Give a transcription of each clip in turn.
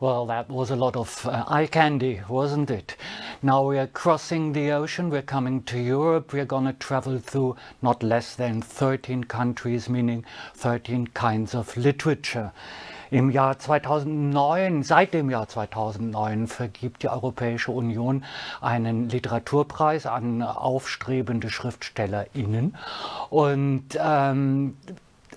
Well, that was a lot of eye candy, wasn't it? Now we are crossing the ocean, we're coming to Europe, we're going to travel through not less than 13 countries, meaning 13 kinds of literature. Im Jahr 2009, seit dem Jahr 2009 vergibt die Europäische Union einen Literaturpreis an aufstrebende SchriftstellerInnen. Und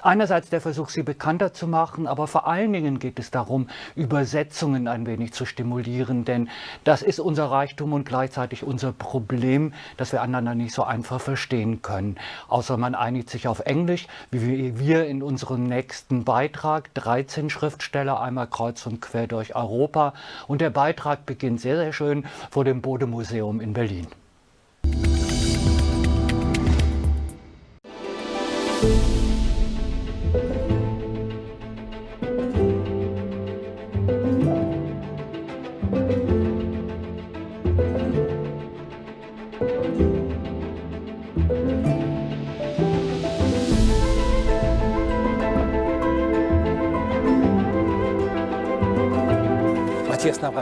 einerseits der Versuch, sie bekannter zu machen, aber vor allen Dingen geht es darum, Übersetzungen ein wenig zu stimulieren, denn das ist unser Reichtum und gleichzeitig unser Problem, dass wir einander nicht so einfach verstehen können. Außer man einigt sich auf Englisch, wie wir in unserem nächsten Beitrag, 13 Schriftsteller, einmal kreuz und quer durch Europa. Und der Beitrag beginnt sehr, sehr schön vor dem Bode-Museum in Berlin.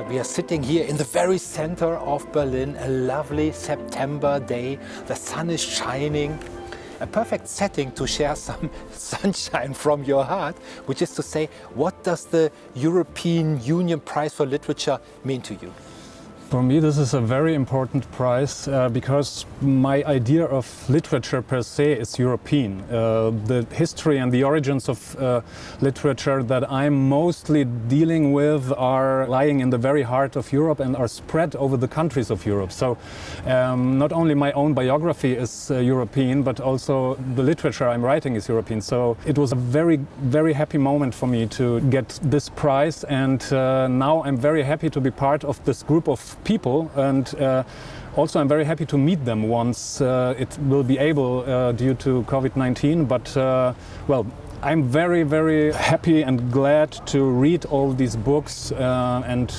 We are sitting here in the very center of Berlin, a lovely September day. The sun is shining. A perfect setting to share some sunshine from your heart, which is to say, what does the European Union Prize for Literature mean to you? For me, this is a very important prize because my idea of literature per se is European. The history and the origins of literature that I'm mostly dealing with are lying in the very heart of Europe and are spread over the countries of Europe. So not only my own biography is European, but also the literature I'm writing is European. So it was a very, very happy moment for me to get this prize, and now I'm very happy to be part of this group of people, and also I'm very happy to meet them once it will be able due to COVID-19, but well, I'm very, very happy and glad to read all these books and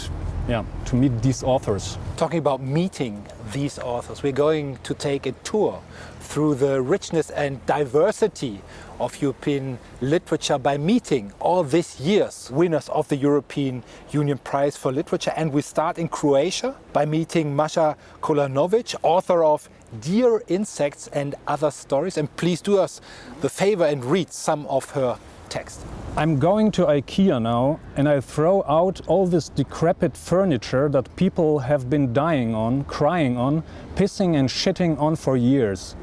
yeah, to meet these authors. Talking about meeting these authors, we're going to take a tour through the richness and diversity of European literature by meeting all this year's winners of the European Union Prize for Literature. And we start in Croatia by meeting Masha Kolanovic, author of Dear Insects and Other Stories. And please do us the favor and read some of her text. I'm going to IKEA now, and I throw out all this decrepit furniture that people have been dying on, crying on, pissing and shitting on for years.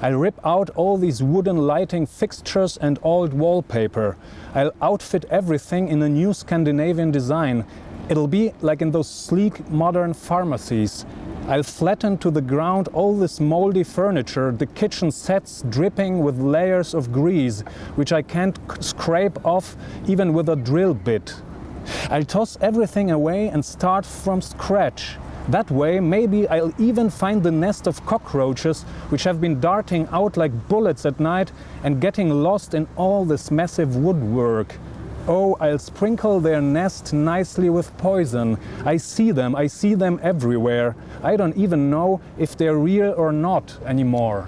I'll rip out all these wooden lighting fixtures and old wallpaper. I'll outfit everything in a new Scandinavian design. It'll be like in those sleek modern pharmacies. I'll flatten to the ground all this moldy furniture, the kitchen sets dripping with layers of grease, which I can't scrape off even with a drill bit. I'll toss everything away and start from scratch. That way, maybe I'll even find the nest of cockroaches which have been darting out like bullets at night and getting lost in all this massive woodwork. Oh, I'll sprinkle their nest nicely with poison. I see them everywhere. I don't even know if they're real or not anymore.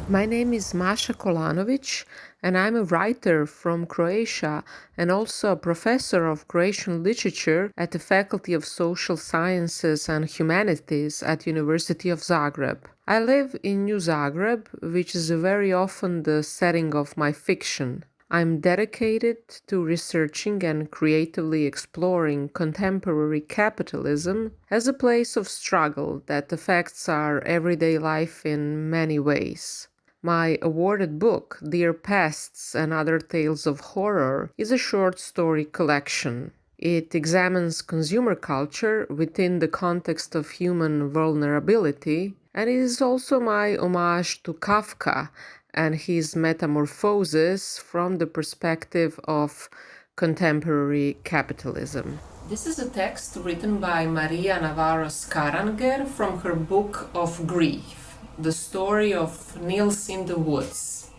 My name is Masha Kolanovic, and I'm a writer from Croatia and also a professor of Croatian literature at the Faculty of Social Sciences and Humanities at University of Zagreb. I live in New Zagreb, which is very often the setting of my fiction. I'm dedicated to researching and creatively exploring contemporary capitalism as a place of struggle that affects our everyday life in many ways. My awarded book, Dear Pests and Other Tales of Horror, is a short story collection. It examines consumer culture within the context of human vulnerability, and it is also my homage to Kafka and his metamorphosis from the perspective of contemporary capitalism. This is a text written by Maria Navarro Scaranger from her book of Grief, the story of Nils in the Woods.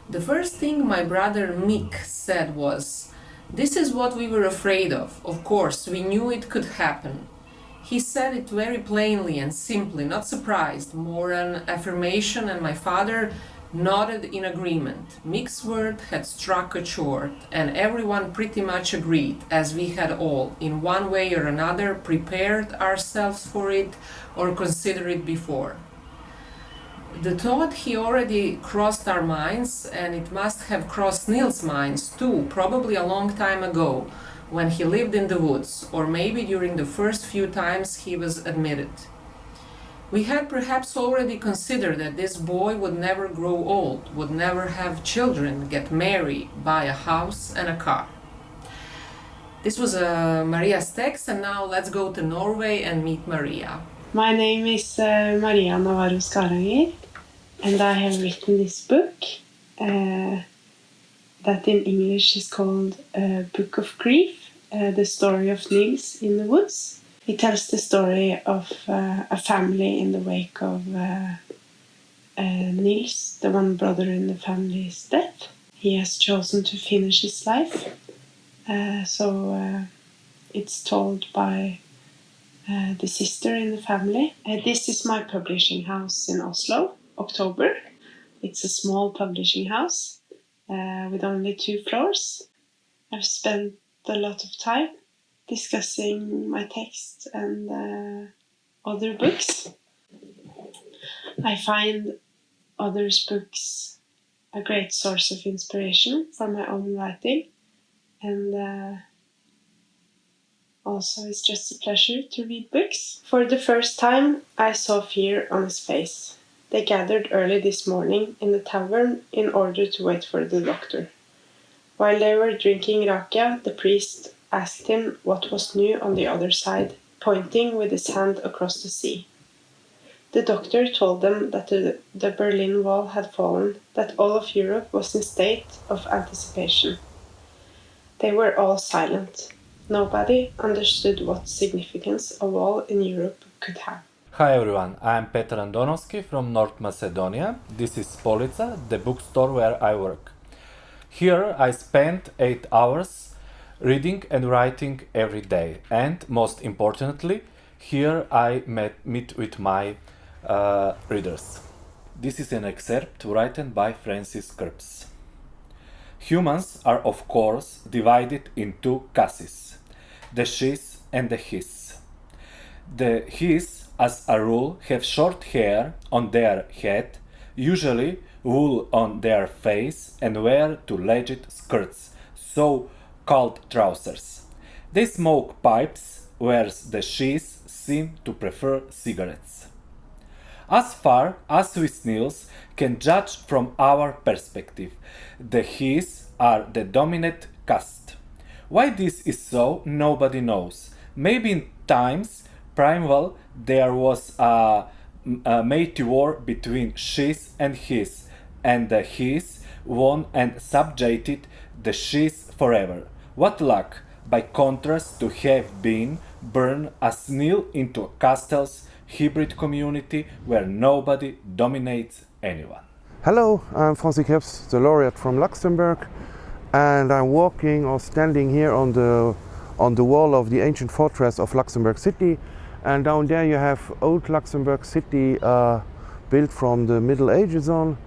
The first thing my brother Mick said was, "This is what we were afraid of. Of course, we knew it could happen." He said it very plainly and simply, not surprised, more an affirmation, and my father nodded in agreement. Mick's word had struck a chord, and everyone pretty much agreed, as we had all, in one way or another, prepared ourselves for it or considered it before. The thought he already crossed our minds, and it must have crossed Nils' minds too, probably a long time ago, when he lived in the woods, or maybe during the first few times he was admitted. We had perhaps already considered that this boy would never grow old, would never have children, get married, buy a house and a car. This was Maria's text, and now let's go to Norway and meet Maria. My name is Maria Navarro Skaranger, and I have written this book that in English is called Book of Grief, the story of Ningx in the woods. It tells the story of a family in the wake of Nils, the one brother in the family's death. He has chosen to finish his life, so it's told by the sister in the family. This is my publishing house in Oslo, October. It's a small publishing house with only 2 floors. I've spent a lot of time discussing my text and other books. I find others' books a great source of inspiration for my own writing, and also it's just a pleasure to read books. For the first time, I saw fear on his face. They gathered early this morning in the tavern in order to wait for the doctor. While they were drinking rakia, the priest asked him what was new on the other side, pointing with his hand across the sea. The doctor told them that the Berlin Wall had fallen, that all of Europe was in state of anticipation. They were all silent. Nobody understood what significance a wall in Europe could have. Hi everyone, I am Petar Andonovski from North Macedonia. This is Polica, the bookstore where I work. Here I spend 8 hours reading and writing every day, and most importantly, here I meet with my readers. This is an excerpt written by Francis Kirps. Humans are of course divided into castes, the she's and the his. The his, as a rule, have short hair on their head, usually wool on their face, and wear two-legged skirts, so-called trousers. They smoke pipes, whereas the she's seem to prefer cigarettes. As far as we Nils can judge from our perspective, the his are the dominant caste. Why this is so, nobody knows. Maybe in times primeval there was a matey war between she's and his, and the his won and subjugated the she's forever. What luck, by contrast, to have been born as Nil into a castle's hybrid community where nobody dominates anyone. Hello, I'm Francis Kirps, the laureate from Luxembourg, and I'm walking or standing here on the wall of the ancient fortress of Luxembourg City. And down there you have old Luxembourg City built from the Middle Ages on.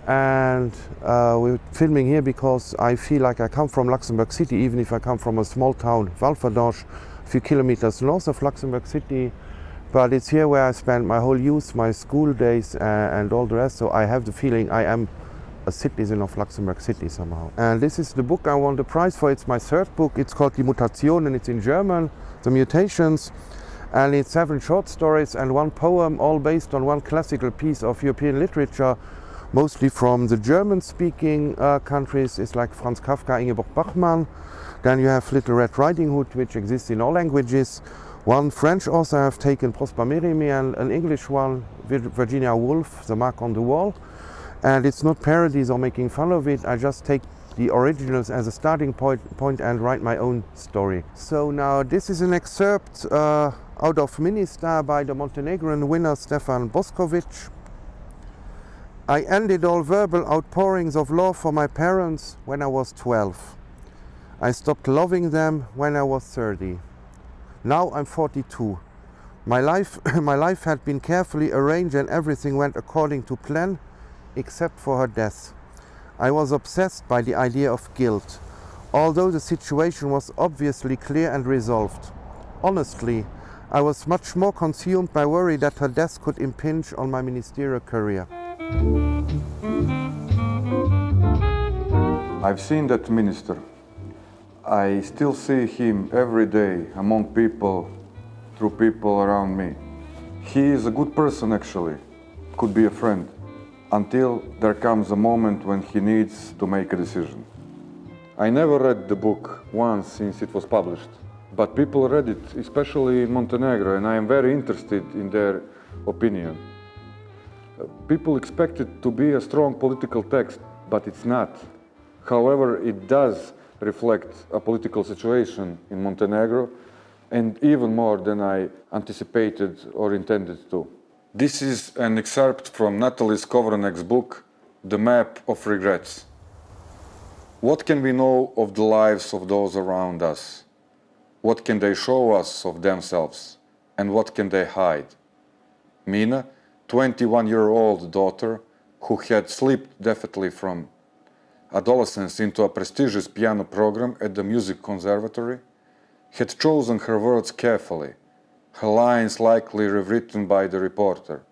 And we're filming here because I feel like I come from Luxembourg City, even if I come from a small town, Walverdange, a few kilometers north of Luxembourg City. But it's here where I spent my whole youth, my school days and all the rest. So I have the feeling I am a citizen of Luxembourg City somehow. And this is the book I won the prize for. It's my 3rd book. It's called Die Mutation and it's in German, The Mutations. And it's 7 short stories and 1 poem, all based on one classical piece of European literature, mostly from the German-speaking countries. It's like Franz Kafka, Ingeborg Bachmann. Then you have Little Red Riding Hood, which exists in all languages. 1 French author I've taken, Prosper Mérimée, and an English one, Virginia Woolf, The Mark on the Wall. And it's not parodies or making fun of it. I just take the originals as a starting point and write my own story. So now this is an excerpt out of Minister by the Montenegrin winner Stefan Boskovic. I ended all verbal outpourings of love for my parents when I was 12. I stopped loving them when I was 30. Now I'm 42. My life had been carefully arranged and everything went according to plan except for her death. I was obsessed by the idea of guilt, although the situation was obviously clear and resolved. Honestly, I was much more consumed by worry that her death could impinge on my ministerial career. I've seen that minister. I still see him every day among people, through people around me. He is a good person actually, could be a friend, until there comes a moment when he needs to make a decision. I never read the book once since it was published, but people read it, especially in Montenegro, and I am very interested in their opinion. People expect it to be a strong political text, but it's not. However, it does reflect a political situation in Montenegro, and even more than I anticipated or intended to. This is an excerpt from Natalie Skowronek's book, The Map of Regrets. What can we know of the lives of those around us? What can they show us of themselves? And what can they hide? Mina, 21-year-old daughter, who had slipped definitely from adolescence into a prestigious piano program at the music conservatory, had chosen her words carefully, her lines likely rewritten by the reporter.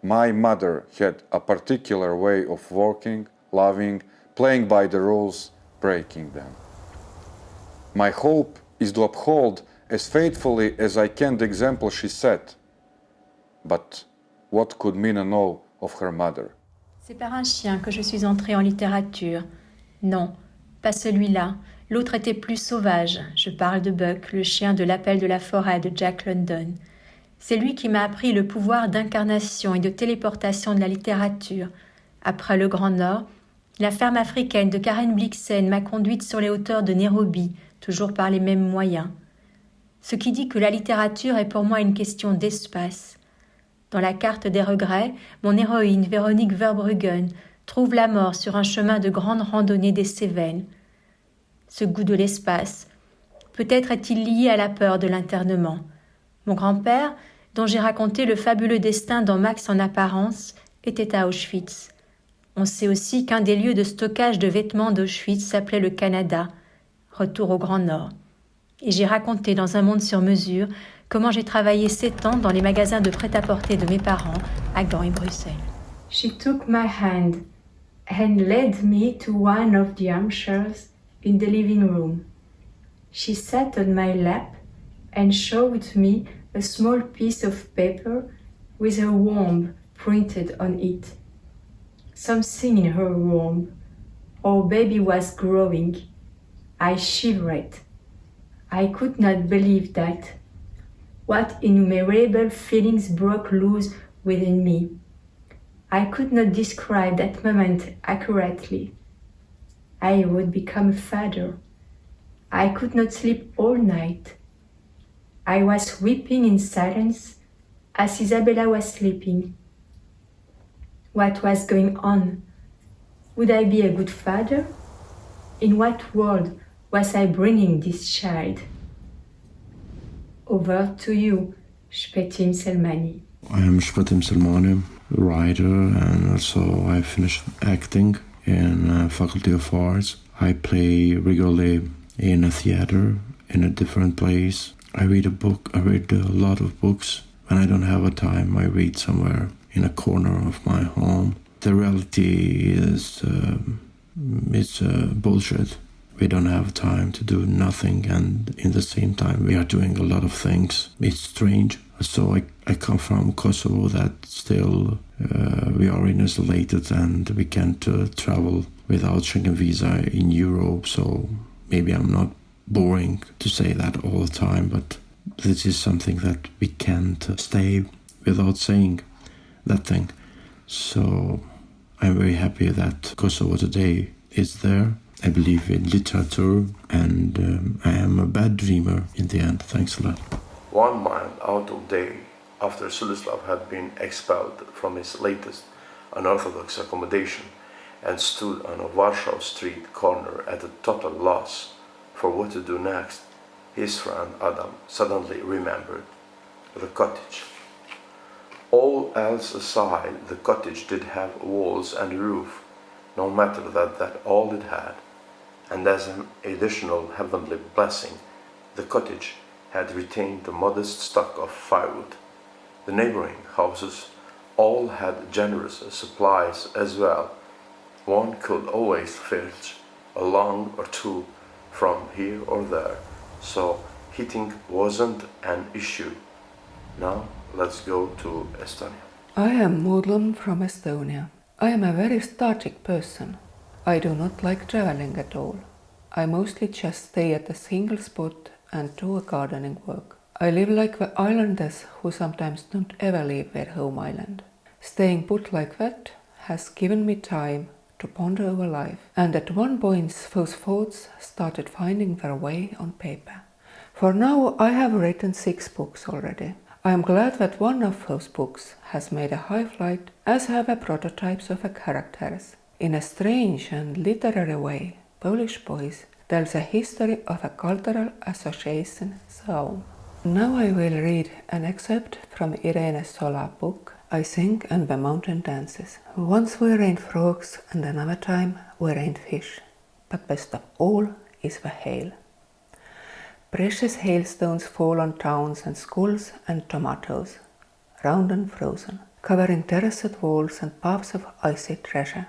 My mother had a particular way of working, loving, playing by the rules, breaking them. My hope is to uphold as faithfully as I can the example she set. But what could Mina know of her mother? C'est par un chien que je suis entrée en littérature. Non, pas celui-là. L'autre était plus sauvage. Je parle de Buck, le chien de l'appel de la forêt de Jack London. C'est lui qui m'a appris le pouvoir d'incarnation et de téléportation de la littérature. Après le Grand Nord, la ferme africaine de Karen Blixen m'a conduite sur les hauteurs de Nairobi, toujours par les mêmes moyens. Ce qui dit que la littérature est pour moi une question d'espace. Dans la carte des regrets, mon héroïne Véronique Verbruggen trouve la mort sur un chemin de grande randonnée des Cévennes. Ce goût de l'espace, peut-être est-il lié à la peur de l'internement. Mon grand-père, dont j'ai raconté le fabuleux destin dans Max en apparence, était à Auschwitz. On sait aussi qu'un des lieux de stockage de vêtements d'Auschwitz s'appelait le Canada, retour au Grand Nord. Et j'ai raconté dans Un monde sur mesure comment j'ai travaillé 7 ans dans les magasins de prêt-à-porter de mes parents à Gand et Bruxelles. She took my hand and led me to one of the armchairs in the living room. She sat on my lap and showed me a small piece of paper with her womb printed on it. Something in her womb. Our baby was growing. I shivered. I could not believe that. What innumerable feelings broke loose within me. I could not describe that moment accurately. I would become a father. I could not sleep all night. I was weeping in silence as Isabella was sleeping. What was going on? Would I be a good father? In what world was I bringing this child? Over to you, Shpetim Salmani. I am Shpetim Salmani, a writer, and also I finished acting in Faculty of Arts. I play regularly in a theater, in a different place. I read a lot of books. When I don't have a time, I read somewhere in a corner of my home. The reality is it's bullshit. We don't have time to do nothing, and in the same time we are doing a lot of things. It's strange. So I come from Kosovo that still we are isolated and we can't travel without Schengen visa in Europe. So maybe I'm not boring to say that all the time, but this is something that we can't stay without saying that thing. So I'm very happy that Kosovo today is there. I believe in literature, and I am a bad dreamer in the end. Thanks a lot. 1 month out of day after Sulislav had been expelled from his latest unorthodox accommodation and stood on a Warsaw Street corner at a total loss for what to do next, his friend Adam suddenly remembered the cottage. All else aside, the cottage did have walls and a roof, no matter that all it had. And as an additional heavenly blessing, the cottage had retained the modest stock of firewood. The neighboring houses all had generous supplies as well. One could always fetch a lung or two from here or there, so heating wasn't an issue. Now let's go to Estonia. I am Moodlum from Estonia. I am a very static person. I do not like traveling at all. I mostly just stay at a single spot and do a gardening work. I live like the islanders who sometimes don't ever leave their home island. Staying put like that has given me time to ponder over life, and at one point those thoughts started finding their way on paper. For now I have written 6 books already. I am glad that one of those books has made a high flight, as have the prototypes of the characters. In a strange and literary way, Polish Boys tells a history of a cultural association Zaum. Now I will read an excerpt from Irene Sola's book, I Sing and the Mountain Dances. Once we rained frogs and another time we rained fish, but best of all is the hail. Precious hailstones fall on towns and schools and tomatoes, round and frozen, covering terraced walls and paths of icy treasure.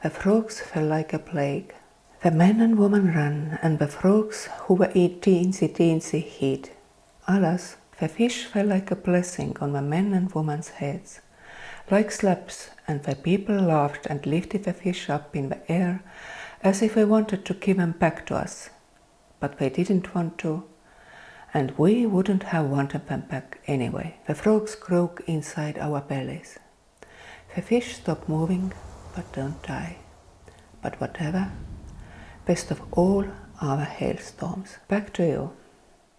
The frogs fell like a plague. The men and women ran, and the frogs who were teensy hid. Alas, the fish fell like a blessing on the men and women's heads, like slaps, and the people laughed and lifted the fish up in the air as if they wanted to give them back to us. But they didn't want to, and we wouldn't have wanted them back anyway. The frogs croak inside our bellies. The fish stop moving, but don't die. But whatever, best of all are the hailstorms. Back to you.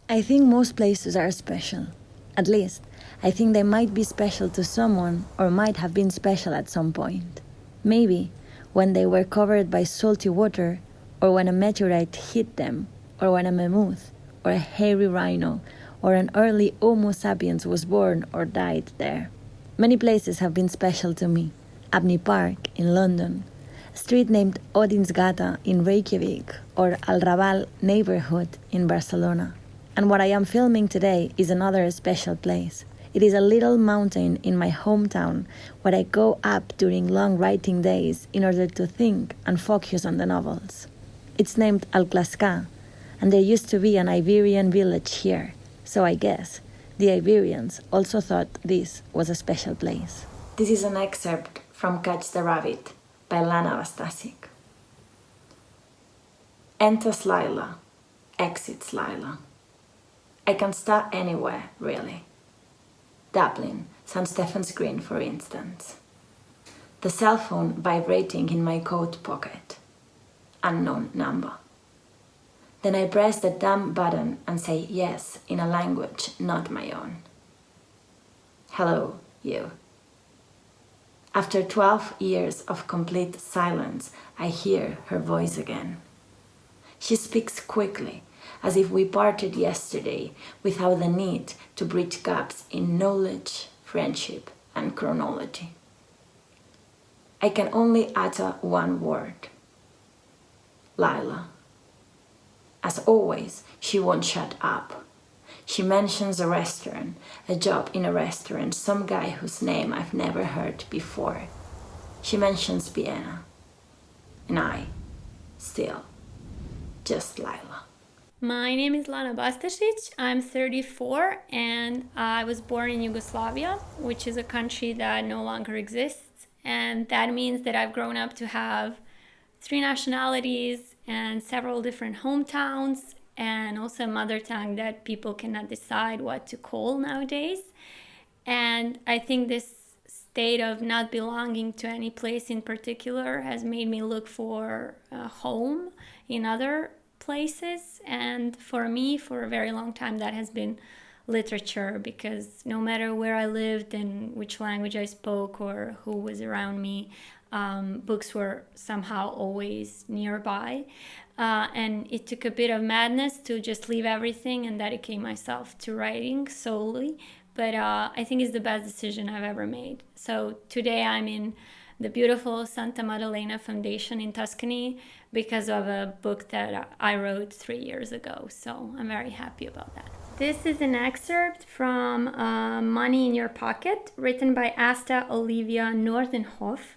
I think most places are special. At least, I think they might be special to someone or might have been special at some point. Maybe when they were covered by salty water, or when a meteorite hit them, or when a mammoth, or a hairy rhino, or an early Homo sapiens was born or died there. Many places have been special to me. Abney Park in London, a street named Odinsgata in Reykjavik, or Al Raval neighborhood in Barcelona. And what I am filming today is another special place. It is a little mountain in my hometown where I go up during long writing days in order to think and focus on the novels. It's named Alklaska, and there used to be an Iberian village here, so I guess the Iberians also thought this was a special place. This is an excerpt from Catch the Rabbit by Lana Vastasik. Enters Lila, exits Lila. I can start anywhere, really. Dublin, St. Stephen's Green, for instance. The cell phone vibrating in my coat pocket. Unknown number. Then I press the damn button and say yes in a language not my own. Hello, you. After 12 years of complete silence, I hear her voice again. She speaks quickly, as if we parted yesterday without the need to bridge gaps in knowledge, friendship, and chronology. I can only utter one word. Lila. As always, she won't shut up. She mentions a restaurant, a job in a restaurant, some guy whose name I've never heard before. She mentions Vienna. And I, still, just Lila. My name is Lana Bastasic. I'm 34 and I was born in Yugoslavia, which is a country that no longer exists. And that means that I've grown up to have 3 nationalities and several different hometowns, and also a mother tongue that people cannot decide what to call nowadays. And I think this state of not belonging to any place in particular has made me look for a home in other places. And for me, for a very long time, that has been literature, because no matter where I lived and which language I spoke or who was around me, books were somehow always nearby. And it took a bit of madness to just leave everything and dedicate myself to writing solely. but I think it's the best decision I've ever made. So today I'm in the beautiful Santa Maddalena Foundation in Tuscany because of a book that I wrote 3 years ago. So I'm very happy about that. This is an excerpt from Money in Your Pocket, written by Asta Olivia Nordenhoff.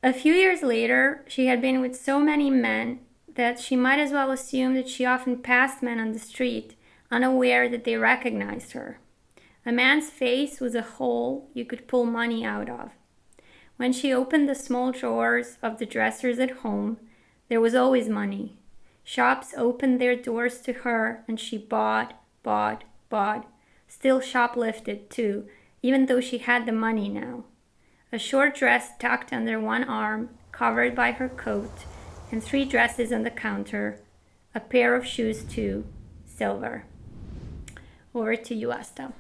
A few years later, she had been with so many men that she might as well assume that she often passed men on the street, unaware that they recognized her. A man's face was a hole you could pull money out of. When she opened the small drawers of the dressers at home, there was always money. Shops opened their doors to her and she bought, still shoplifted too, even though she had the money now. A short dress tucked under one arm, covered by her coat, and 3 dresses on the counter, a pair of shoes too, silver. Over to you, Asta.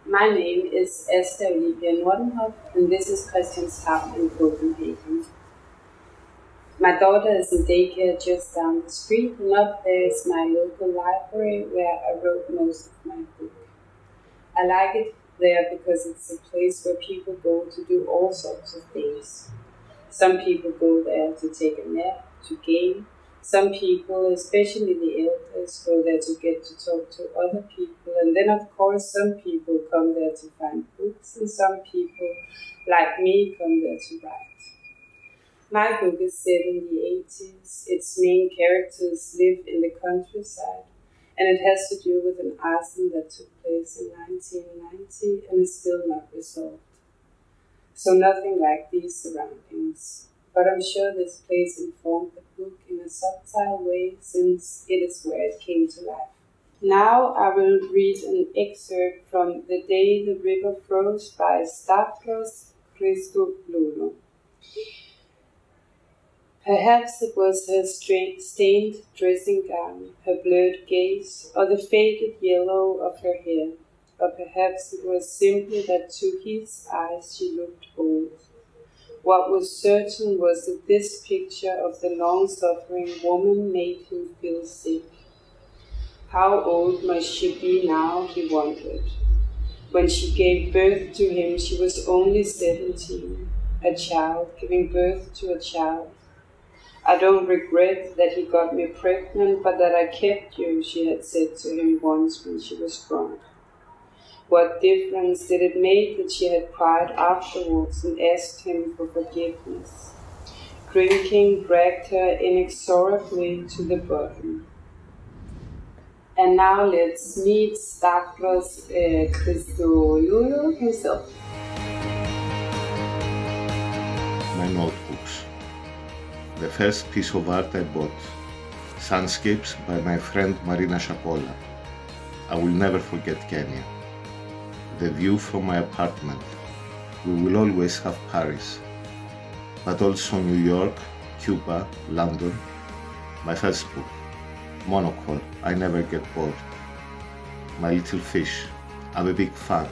My name is Asta Olivia Nordenhoff, and this is Christianshavn in Copenhagen. My daughter is in daycare just down the street, and up there is my local library where I wrote most of my book. I like it there because it's a place where people go to do all sorts of things. Some people go there to take a nap, to game. Some people, especially the elders, go there to get to talk to other people. And then, of course, some people come there to find books, and some people, like me, come there to write. My book is set in the 80s. Its main characters live in the countryside, and it has to do with an arson that took place in 1990 and is still not resolved. So nothing like these surroundings. But I'm sure this place informed the book in a subtle way, since it is where it came to life. Now I will read an excerpt from The Day the River Froze by Stavros Christodoulou. Perhaps it was her stained dressing gown, her blurred gaze, or the faded yellow of her hair. Or perhaps it was simply that to his eyes she looked old. What was certain was that this picture of the long-suffering woman made him feel sick. How old must she be now, he wondered. When she gave birth to him, she was only 17, a child giving birth to a child. I don't regret that he got me pregnant, but that I kept you, she had said to him once when she was drunk. What difference did it make that she had cried afterwards and asked him for forgiveness? Drinking dragged her inexorably to the bottom. And now let's meet Stavros Christodoulou himself. My notebooks. The first piece of art I bought, Sunscapes by my friend Marina Shapola. I will never forget Kenya. The view from my apartment. We will always have Paris, but also New York, Cuba, London. My first book, Monocle, I never get bored. My Little Fish, I'm a big fan.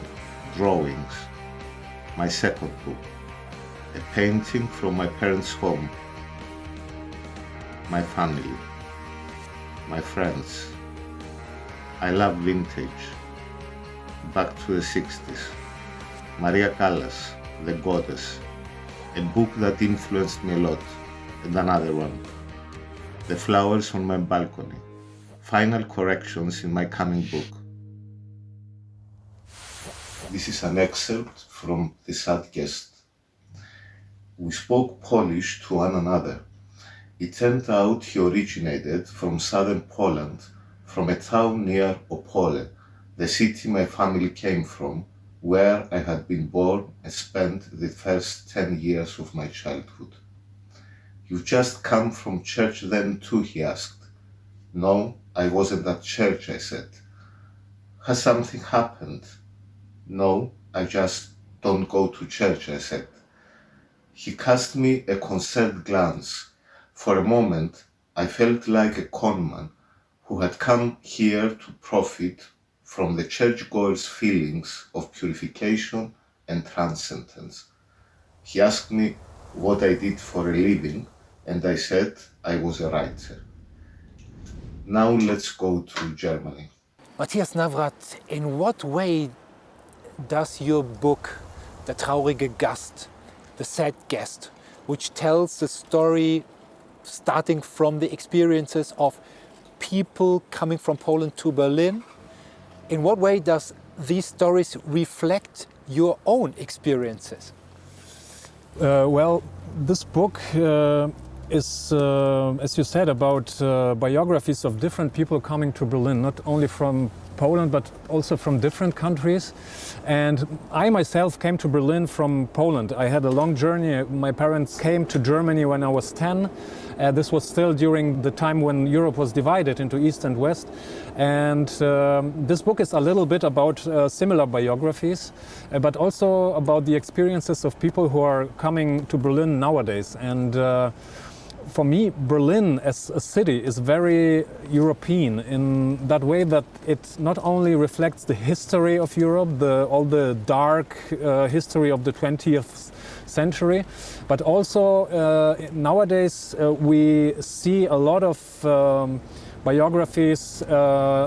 Drawings. My second book, a painting from my parents' home. My family, my friends. I love vintage. Back to the 60s. Maria Callas, The Goddess, a book that influenced me a lot, and another one. The Flowers on My Balcony, final corrections in my coming book. This is an excerpt from The Sad Guest. We spoke Polish to one another. It turned out he originated from southern Poland, from a town near Opole, the city my family came from, where I had been born and spent the first 10 years of my childhood. You've just come from church then too, he asked. No, I wasn't at church, I said. Has something happened? No, I just don't go to church, I said. He cast me a concerned glance. For a moment, I felt like a conman who had come here to profit from the churchgoer's feelings of purification and transcendence. He asked me what I did for a living, and I said I was a writer. Now let's go to Germany. Matthias Navrat, in what way does your book, Der traurige Gast, The Sad Guest, which tells the story starting from the experiences of people coming from Poland to Berlin, in what way does these stories reflect your own experiences? Well, this book is, as you said, about biographies of different people coming to Berlin, not only from Poland, but also from different countries. And I myself came to Berlin from Poland. I had a long journey. My parents came to Germany when I was 10. This was still during the time when Europe was divided into East and West. And this book is a little bit about similar biographies, but also about the experiences of people who are coming to Berlin nowadays. And for me, Berlin as a city is very European in that way that it not only reflects the history of Europe, all the dark history of the 20th century, but also nowadays we see a lot of biographies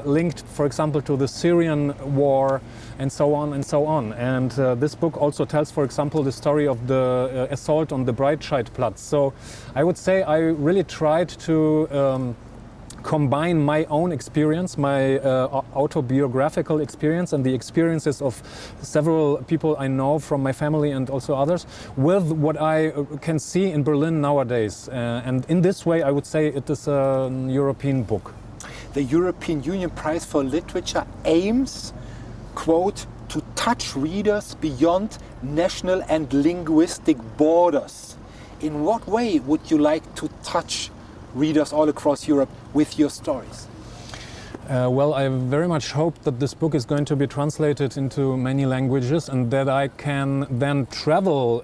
linked, for example, to the Syrian war and so on and so on. And this book also tells, for example, the story of the assault on the Breitscheidplatz. So I would say I really tried to combine my own experience, my autobiographical experience and the experiences of several people I know from my family and also others with what I can see in Berlin nowadays. And in this way, I would say it is a European book. The European Union Prize for Literature aims, quote, to touch readers beyond national and linguistic borders. In what way would you like to touch readers all across Europe with your stories? Well, I very much hope that this book is going to be translated into many languages and that I can then travel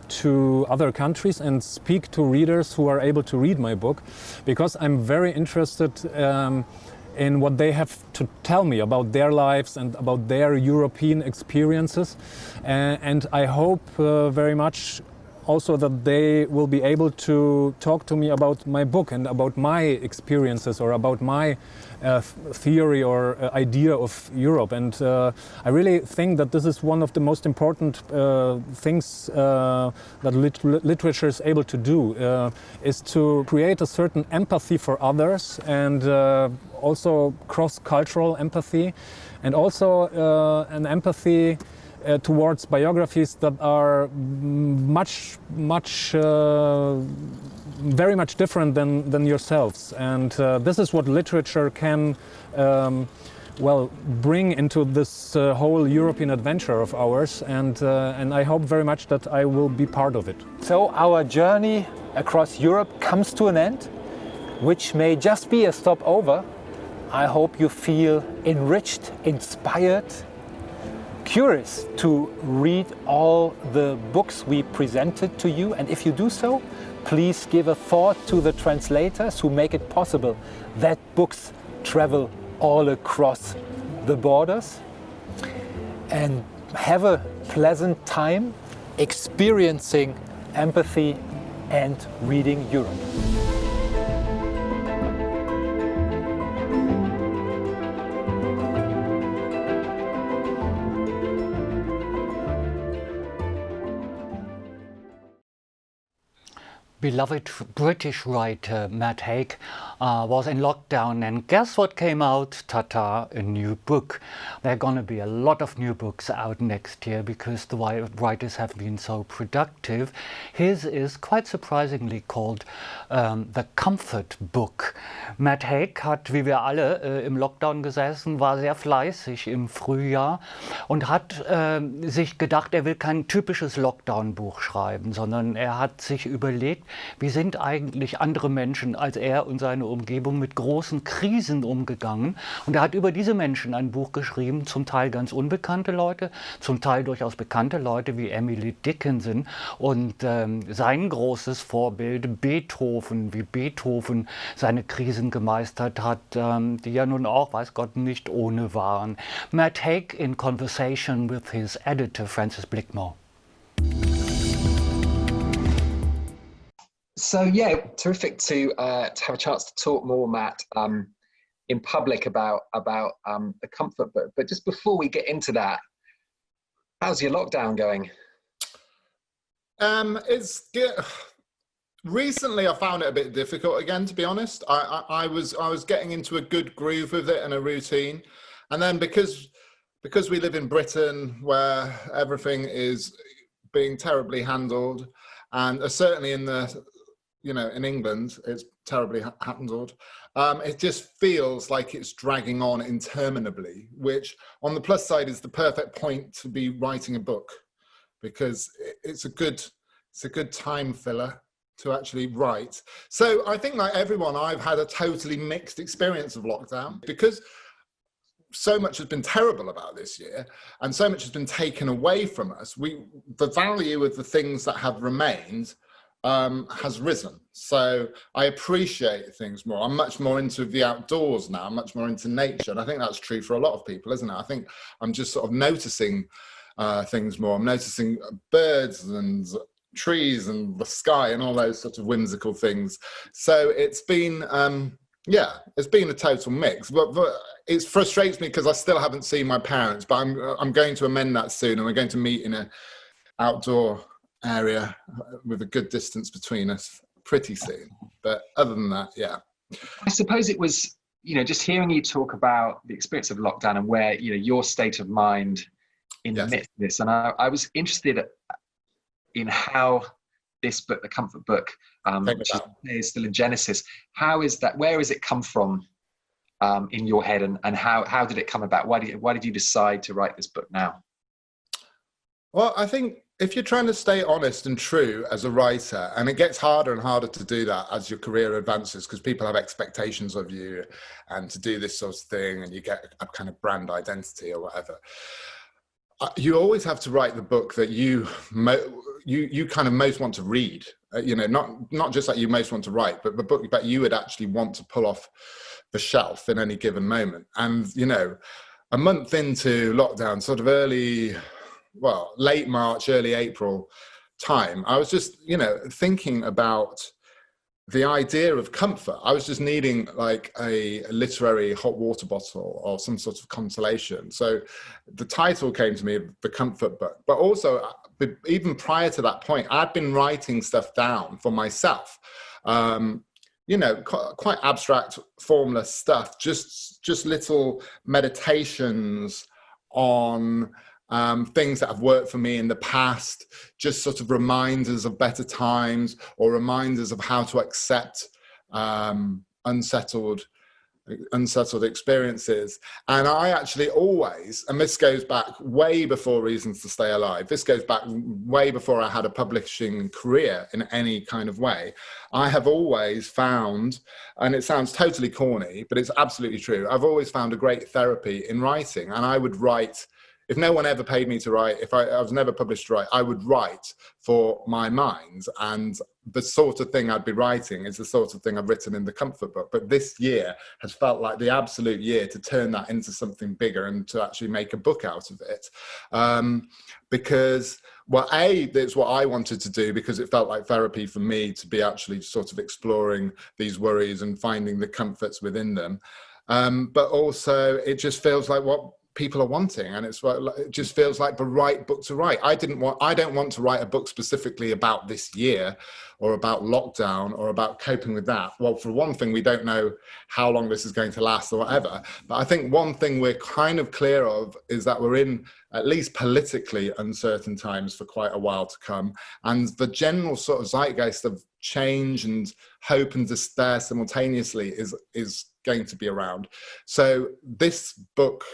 to other countries and speak to readers who are able to read my book, because I'm very interested in what they have to tell me about their lives and about their European experiences. And I hope very much also that they will be able to talk to me about my book and about my experiences or about my theory or idea of Europe. And I really think that this is one of the most important things that literature is able to do, is to create a certain empathy for others and also cross-cultural empathy, and also an empathy towards biographies that are very much different than yourselves. And this is what literature can well, bring into this whole European adventure of ours, and I hope very much that I will be part of it. So our journey across Europe comes to an end, which may just be a stopover. I hope you feel enriched, inspired, curious to read all the books we presented to you, and if you do so, please give a thought to the translators who make it possible that books travel all across the borders, and have a pleasant time experiencing empathy and reading Europe. Beloved British writer Matt Haig was in lockdown, and guess what came out? Ta-ta, a new book. There are going to be a lot of new books out next year because the writers have been so productive. His is quite surprisingly called The Comfort Book. Matt Haig hat, wie wir alle, im Lockdown gesessen, war sehr fleißig im Frühjahr und hat sich gedacht, er will kein typisches Lockdown-Buch schreiben, sondern er hat sich überlegt, wie sind eigentlich andere Menschen als er und seine Umgebung mit großen Krisen umgegangen? Und er hat über diese Menschen ein Buch geschrieben, zum Teil ganz unbekannte Leute, zum Teil durchaus bekannte Leute wie Emily Dickinson und sein großes Vorbild Beethoven, wie Beethoven seine Krisen gemeistert hat, die ja nun auch, weiß Gott, nicht ohne waren. Matt Haig in conversation with his editor, Francis Blickmore. So yeah, terrific to have a chance to talk more, Matt, in public about the Comfort Book. But just before we get into that, How's your lockdown going? It's good. Recently, I found it a bit difficult again, to be honest. I was getting into a good groove with it and a routine, and then because we live in Britain, where everything is being terribly handled, and certainly in in England, it's terribly handled. It just feels like it's dragging on interminably, which on the plus side is the perfect point to be writing a book, because it's a good time filler to actually write. So I think, like everyone, I've had a totally mixed experience of lockdown, because so much has been terrible about this year and so much has been taken away from us. The value of the things that have remained has risen. So I appreciate things more. I'm much more into the outdoors now. I'm much more into nature. And I think that's true for a lot of people, isn't it? I think I'm just sort of noticing things more. I'm noticing birds and trees and the sky and all those sorts of whimsical things. So it's been, it's been a total mix. But it frustrates me because I still haven't seen my parents, but I'm going to amend that soon, and we're going to meet in an outdoor area with a good distance between us pretty soon. But other than that, yeah. I suppose it was, just hearing you talk about the experience of lockdown and where, your state of mind in the midst of this. And I was interested in how this book, The Comfort Book, which is still in Genesis, where has it come from in your head, and how did it come about? Why did you decide to write this book now? Well, I think if you're trying to stay honest and true as a writer, and it gets harder and harder to do that as your career advances, because people have expectations of you and to do this sort of thing, and you get a kind of brand identity or whatever. You always have to write the book that you kind of most want to read, not just that you most want to write, but the book that you would actually want to pull off the shelf in any given moment. And, a month into lockdown, sort of late March, early April time, I was just, thinking about the idea of comfort. I was just needing like a literary hot water bottle or some sort of consolation. So the title came to me, The Comfort Book. But also, even prior to that point, I'd been writing stuff down for myself. Quite abstract, formless stuff, just little meditations on things that have worked for me in the past, just sort of reminders of better times or reminders of how to accept unsettled experiences. And I actually always, and this goes back way before Reasons to Stay Alive, this goes back way before I had a publishing career in any kind of way, I have always found, and it sounds totally corny, but it's absolutely true, I've always found a great therapy in writing. And I would write, if no one ever paid me to write, if I was never published to write, I would write for my mind. And the sort of thing I'd be writing is the sort of thing I've written in The Comfort Book. But this year has felt like the absolute year to turn that into something bigger and to actually make a book out of it. Because, it's what I wanted to do, because it felt like therapy for me to be actually sort of exploring these worries and finding the comforts within them. But also, it just feels like what people are wanting, and it just feels like the right book to write. I don't want to write a book specifically about this year or about lockdown or about coping with that. Well, for one thing, we don't know how long this is going to last or whatever, but I think one thing we're kind of clear of is that we're in at least politically uncertain times for quite a while to come, and the general sort of zeitgeist of change and hope and despair simultaneously is going to be around. So this book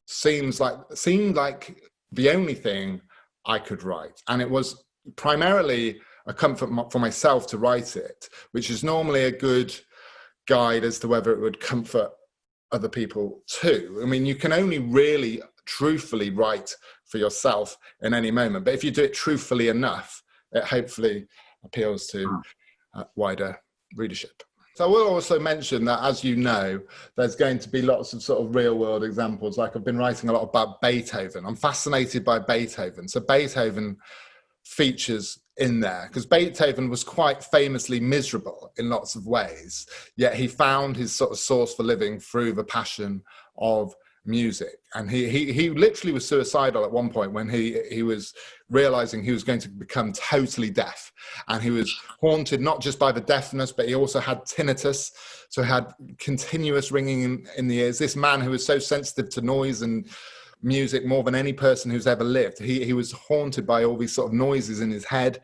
seemed like the only thing I could write, and it was primarily a comfort for myself to write it, which is normally a good guide as to whether it would comfort other people too. I mean, you can only really truthfully write for yourself in any moment, but if you do it truthfully enough, it hopefully appeals to wider readership. So I will also mention that, as you know, there's going to be lots of sort of real world examples. Like, I've been writing a lot about Beethoven. I'm fascinated by Beethoven. So Beethoven features in there because Beethoven was quite famously miserable in lots of ways, yet he found his sort of source for living through the passion of music. And he literally was suicidal at one point when he was realizing he was going to become totally deaf, and he was haunted not just by the deafness, but he also had tinnitus, so he had continuous ringing in the ears. This man who was so sensitive to noise and music more than any person who's ever lived, he was haunted by all these sort of noises in his head,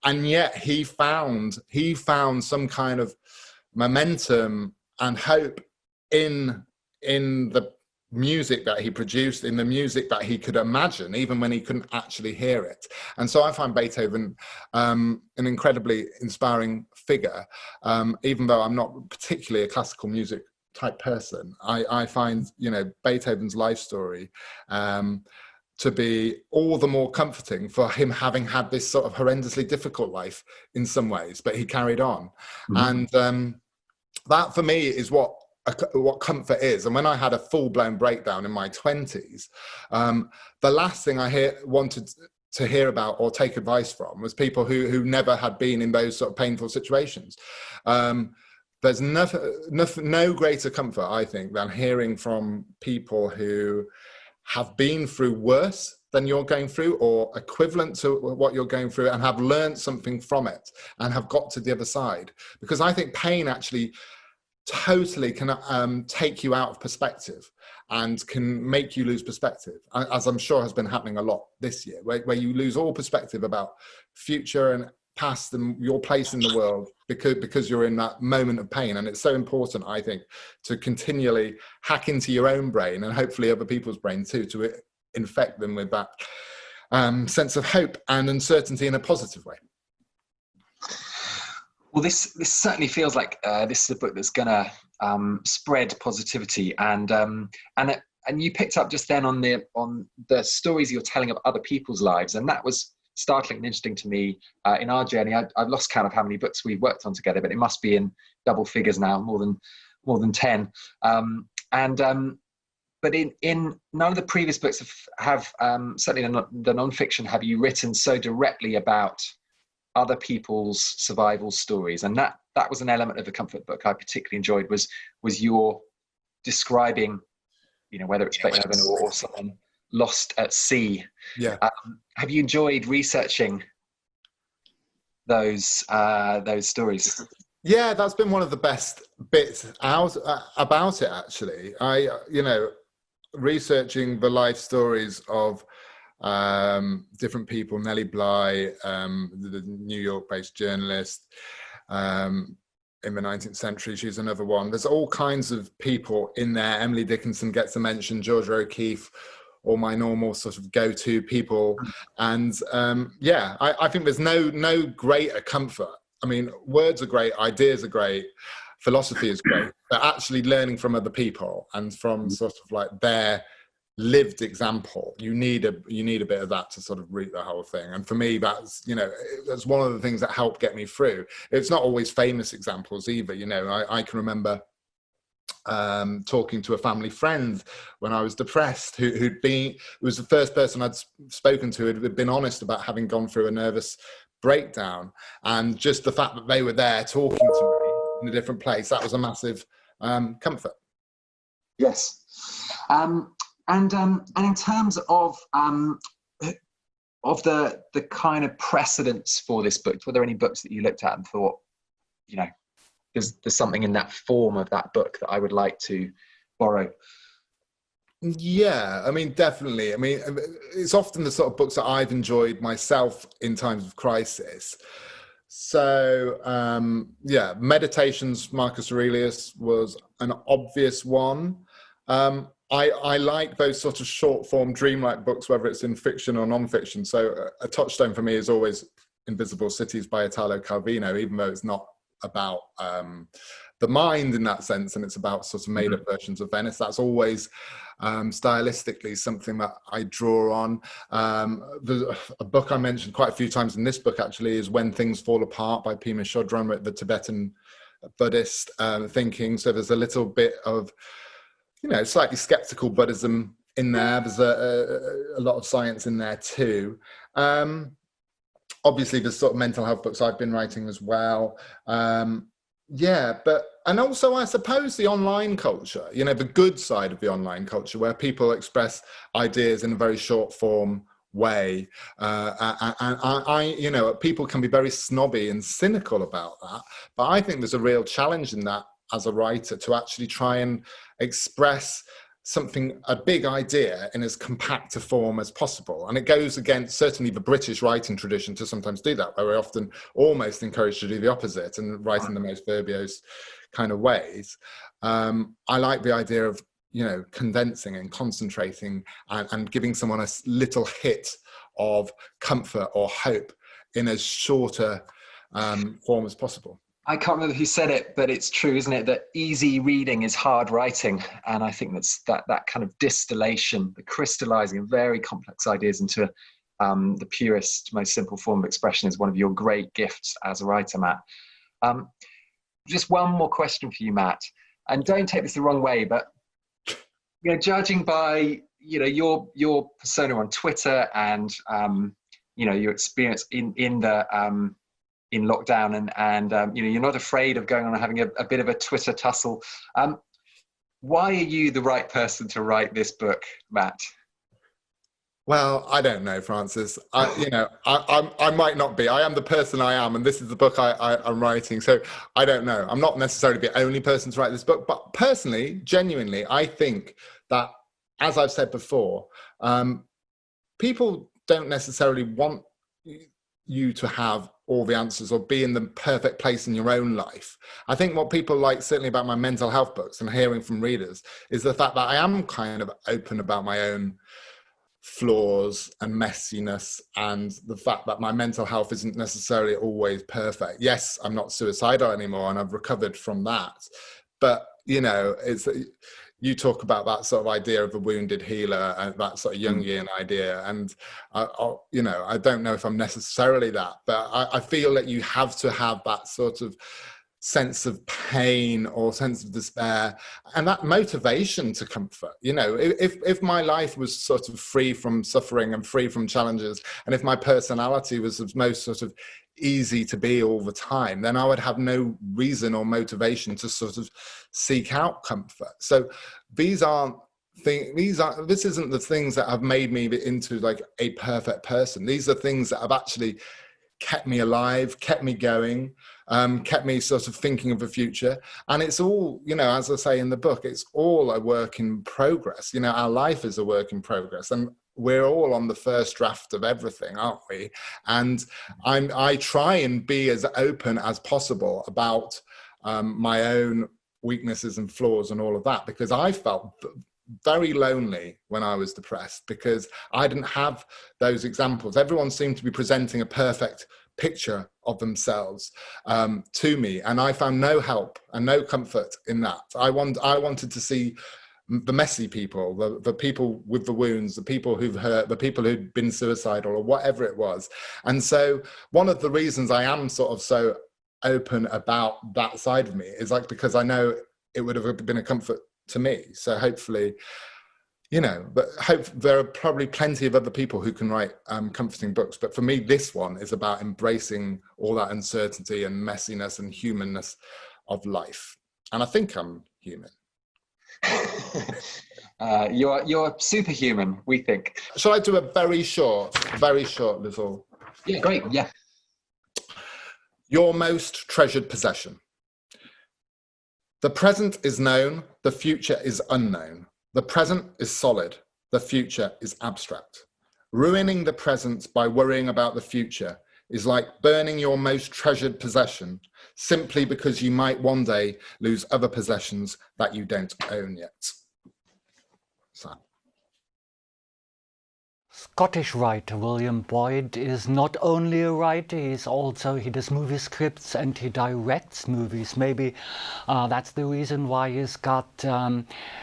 and yet he found some kind of momentum and hope in the music that he produced, in the music that he could imagine, even when he couldn't actually hear it. And so I find Beethoven an incredibly inspiring figure, even though I'm not particularly a classical music type person. I find, you know, Beethoven's life story to be all the more comforting for him, having had this sort of horrendously difficult life in some ways, but he carried on. And that for me is what comfort is. And when I had a full-blown breakdown in my 20s, the last thing I wanted to hear about or take advice from was people who never had been in those sort of painful situations. There's no greater comfort, I think, than hearing from people who have been through worse than you're going through, or equivalent to what you're going through, and have learned something from it and have got to the other side. Because I think pain actually totally can take you out of perspective and can make you lose perspective, as I'm sure has been happening a lot this year, where you lose all perspective about future and past and your place in the world because you're in that moment of pain. And it's so important, I think, to continually hack into your own brain, and hopefully other people's brain too, to infect them with that sense of hope and uncertainty in a positive way. Well, this certainly feels like this is a book that's going to spread positivity, and you picked up just then on the stories you're telling of other people's lives, and that was startling and interesting to me in our journey. I've lost count of how many books we've worked on together, but it must be in double figures now, more than 10. But in none of the previous books have certainly the non-fiction, have you written so directly about other people's survival stories. And that was an element of the comfort book I particularly enjoyed, was your describing, you know, whether it's Beethoven or someone lost at sea. Yeah. Have you enjoyed researching those stories? Yeah, that's been one of the best bits about it, actually. Researching the life stories of different people, Nellie Bly, the New York-based journalist in the 19th century, she's another one. There's all kinds of people in there. Emily Dickinson gets a mention, Georgia O'Keeffe, all my normal sort of go-to people. And I think there's no greater comfort. I mean, words are great, ideas are great, philosophy is great, but actually learning from other people and from sort of like their lived example, you need a bit of that to sort of root the whole thing. And for me, that's one of the things that helped get me through. It's not always famous examples either. I can remember talking to a family friend when I was depressed, who was the first person I'd spoken to who had been honest about having gone through a nervous breakdown, and just the fact that they were there talking to me in a different place, that was a massive comfort. Yes. And in terms of the kind of precedents for this book, were there any books that you looked at and thought, there's something in that form of that book that I would like to borrow? Yeah, I mean, definitely. I mean, it's often the sort of books that I've enjoyed myself in times of crisis. So, Meditations, Marcus Aurelius was an obvious one. I like those sort of short form dreamlike books, whether it's in fiction or non-fiction. So a touchstone for me is always Invisible Cities by Italo Calvino, even though it's not about the mind in that sense, and it's about sort of made up versions of Venice. That's always stylistically something that I draw on. A book I mentioned quite a few times in this book actually is When Things Fall Apart by Pema Chodron, the Tibetan Buddhist thinking. So there's a little bit of slightly skeptical Buddhism in there. There's a lot of science in there too. Obviously, there's sort of mental health books I've been writing as well. But and also, I suppose, the online culture, you know, the good side of the online culture, where people express ideas in a very short form way. And I, you know, people can be very snobby and cynical about that. But I think there's a real challenge in that as a writer, to actually try and express a big idea in as compact a form as possible. And it goes against certainly the British writing tradition to sometimes do that, where we're often almost encouraged to do the opposite and write in the most verbose kind of ways. I like the idea of, you know, condensing and concentrating and giving someone a little hit of comfort or hope in as shorter form as possible. I can't remember who said it, but it's true, isn't it? That easy reading is hard writing. And I think that kind of distillation, the crystallizing of very complex ideas into the purest, most simple form of expression is one of your great gifts as a writer, Matt. Just one more question for you, Matt. And don't take this the wrong way, but you know, judging by, you know, your persona on Twitter and you know, your experience in lockdown and you know, you're not afraid of going on and having a bit of a Twitter tussle. Why are you the right person to write this book, Matt? Well, I don't know, Francis. I might not be. I am the person I am, and this is the book I'm writing. So I don't know. I'm not necessarily the only person to write this book, but personally, genuinely, I think that, as I've said before, people don't necessarily want you to have all the answers or be in the perfect place in your own life. I think what people like, certainly about my mental health books and hearing from readers, is the fact that I am kind of open about my own flaws and messiness, and the fact that my mental health isn't necessarily always perfect. Yes, I'm not suicidal anymore and I've recovered from that. But, you know, you talk about that sort of idea of a wounded healer and that sort of Jungian idea. And, you know, I don't know if I'm necessarily that, but I feel that you have to have that sort of sense of pain or sense of despair and that motivation to comfort. You know, if my life was sort of free from suffering and free from challenges, and if my personality was the most sort of easy to be all the time, then I would have no reason or motivation to sort of seek out comfort. So this isn't the things that have made me into like a perfect person. These are things that have actually kept me alive, kept me going, kept me sort of thinking of the future. And it's all, you know, as I say in the book, it's all a work in progress. You know, our life is a work in progress, and we're all on the first draft of everything, aren't we? And I try and be as open as possible about my own weaknesses and flaws and all of that, because I felt very lonely when I was depressed, because I didn't have those examples. Everyone seemed to be presenting a perfect picture of themselves to me, and I found no help and no comfort in that. I wanted to see the messy people, the people with the wounds, the people who've hurt, the people who'd been suicidal or whatever it was. And so one of the reasons I am sort of so open about that side of me is like, because I know it would have been a comfort to me. So hopefully, you know, but there are probably plenty of other people who can write comforting books. But for me, this one is about embracing all that uncertainty and messiness and humanness of life. And I think I'm human. You're superhuman, we think. Shall I do a very short little? Yeah, great. Yeah. Your most treasured possession. The present is known, the future is unknown. The present is solid, the future is abstract. Ruining the present by worrying about the future is like burning your most treasured possession simply because you might one day lose other possessions that you don't own yet. So. Scottish writer William Boyd is not only a writer, he does movie scripts and he directs movies. Maybe that's the reason why he's got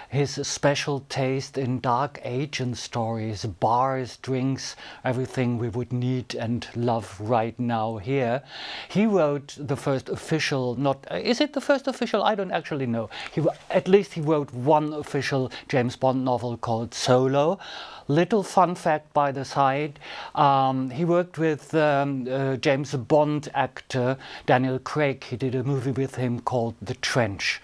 his special taste in dark agent stories, bars, drinks, everything we would need and love right now here. He wrote the first official, is it the first official? I don't actually know. At least he wrote one official James Bond novel called Solo. Little fun fact, by the side. He worked with James Bond actor Daniel Craig. He did a movie with him called The Trench.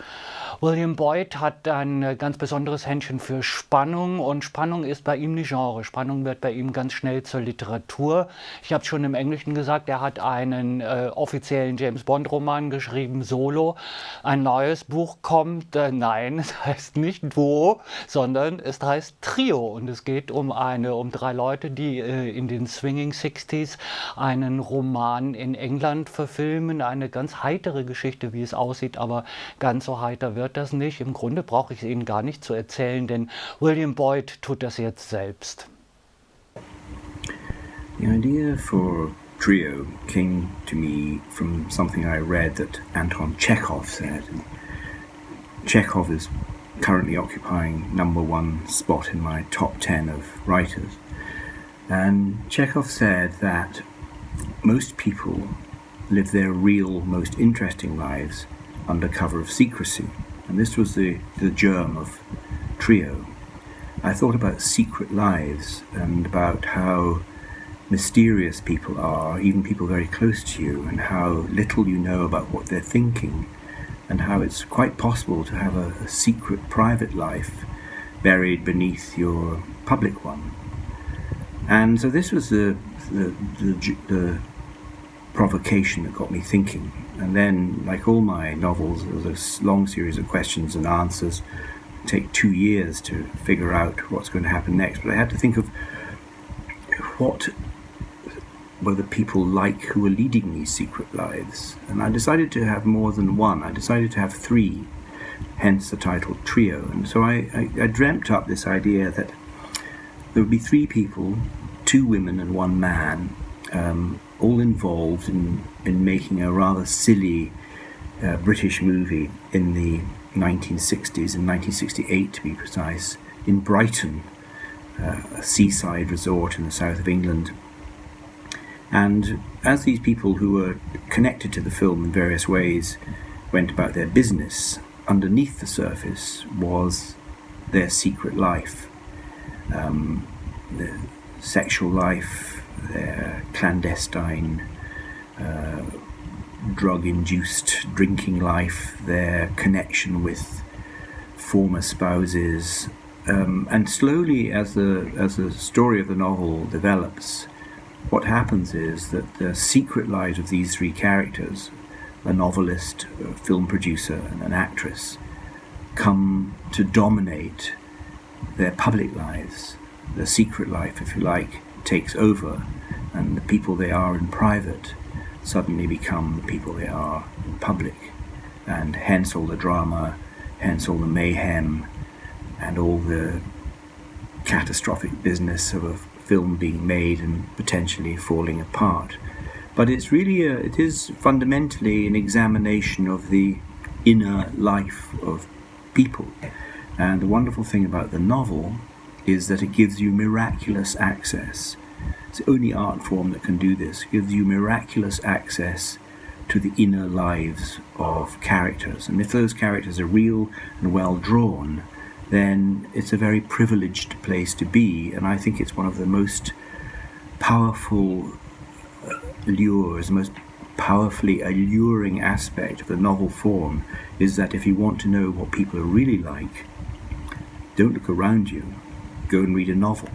William Boyd hat ein ganz besonderes Händchen für Spannung, und Spannung ist bei ihm nicht Genre. Spannung wird bei ihm ganz schnell zur Literatur. Ich habe schon im Englischen gesagt, er hat einen offiziellen James-Bond-Roman geschrieben, Solo. Ein neues Buch kommt, nein, es heißt nicht Duo, sondern es heißt Trio, und es geht um 3 Leute, die in den Swinging 60s einen Roman in England verfilmen. Eine ganz heitere Geschichte, wie es aussieht, aber ganz so heiter wird das nicht. Im Grunde brauche ich es Ihnen gar nicht zu erzählen, denn William Boyd tut das jetzt selbst. The idea for Trio came to me from something I read that Anton Chekhov said. Chekhov is currently occupying #1 spot in my top 10 of writers. And Chekhov said that most people live their real, most interesting lives under cover of secrecy. And this was the germ of Trio. I thought about secret lives and about how mysterious people are, even people very close to you, and how little you know about what they're thinking, and how it's quite possible to have a secret private life buried beneath your public one. And so this was the provocation that got me thinking. And then, like all my novels, there's a long series of questions and answers. It take 2 years to figure out what's going to happen next. But I had to think of what were the people like who were leading these secret lives. And I decided to have more than one. I decided to have 3, hence the title Trio. And so I dreamt up this idea that there would be 3 people, 2 women and 1 man, all involved in making a rather silly British movie in the 1960s, in 1968 to be precise, in Brighton, a seaside resort in the south of England. And as these people who were connected to the film in various ways went about their business, underneath the surface was their secret life, their sexual life, their clandestine, drug-induced drinking life, their connection with former spouses, and slowly, as the story of the novel develops, what happens is that the secret lives of these 3 characters, a novelist, a film producer, and an actress, come to dominate their public lives. The secret life, if you like, takes over, and the people they are in private suddenly become the people they are in public, and hence all the drama, hence all the mayhem, and all the catastrophic business of a film being made and potentially falling apart. But it's really it is fundamentally an examination of the inner life of people. And the wonderful thing about the novel is that it gives you miraculous access. It's the only art form that can do this. It gives you miraculous access to the inner lives of characters. And if those characters are real and well drawn, then it's a very privileged place to be. And I think it's one of the most powerful lures, most powerfully alluring aspect of the novel form is that if you want to know what people are really like, don't look around you, go and read a novel.